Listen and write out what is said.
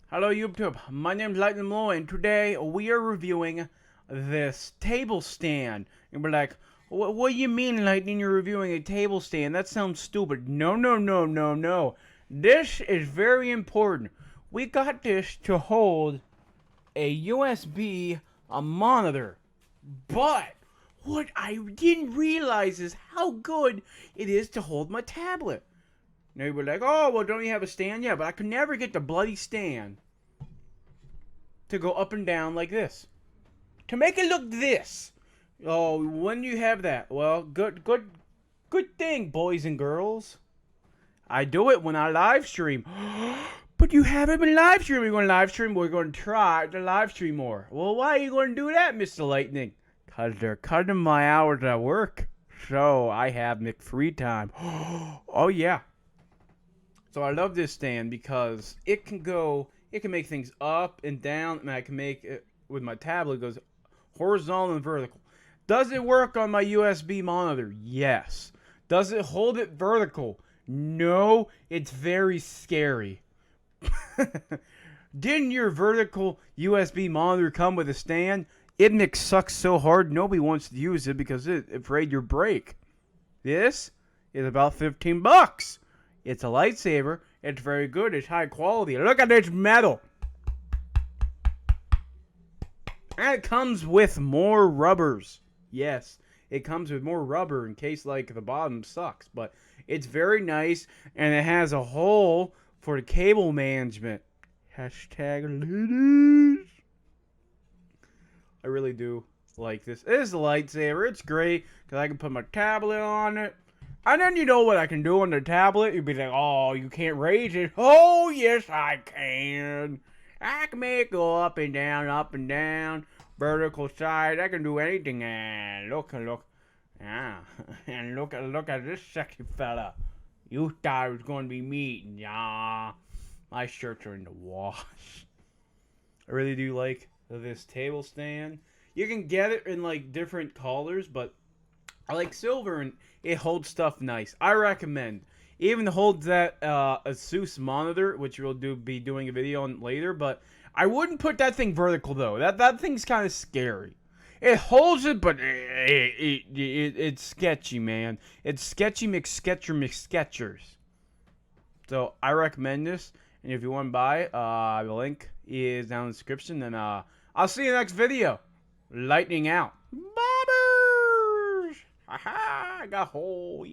Hello YouTube, my name is Maloy, and today we are reviewing this table stand. And we're like, what do you mean, Lightning, you're reviewing a table stand? That sounds stupid. No. This is very important. We got this to hold a USB monitor. But what I didn't realize is how good it is to hold my tablet. And they were like, oh, well, don't you have a stand? Yeah, but I could never get the bloody stand to go up and down like this. To make it look this. Oh, when do you have that? Well, good thing, boys and girls. I do it when I live stream. But you haven't been live streaming. We're going to live stream. We're going to try to live stream more. Well, why are you going to do that, Mr. Lightning? Because they're cutting my hours at work. So I have free time. Oh, yeah. So I love this stand because it can make things up and down, and I can make it with my tablet. It goes horizontal and vertical. Does it work on my USB monitor? Yes. Does it hold it vertical? No. It's very scary. Didn't your vertical USB monitor come with a stand? It sucks so hard nobody wants to use it because it's afraid you'll break. This is about 15 bucks. It's a lightsaber. It's very good. It's high quality. Look at this metal. And it comes with more rubbers. Yes, it comes with more rubber in case like the bottom sucks. But it's very nice. And it has a hole for the cable management. Hashtag ladies. I really do like this. It is a lightsaber. It's great because I can put my tablet on it. And then you know what I can do on the tablet? You'd be like, oh, you can't raise it. Oh, yes, I can. I can make it go up and down, vertical side. I can do anything. And look. Yeah. And look at this sexy fella. You thought it was going to be meat. Yeah. My shirts are in the wash. I really do like this table stand. You can get it in like different colors, but I like silver and it holds stuff nice. I recommend. It even holds that Asus monitor, which we'll be doing a video on later. But I wouldn't put that thing vertical though. That thing's kind of scary. It holds it, but it's sketchy, man. It's sketchy McSketchers. So I recommend this. And if you want to buy it, the link is down in the description. And I'll see you next video. Lightning out. Bobbers! Aha! I got hole.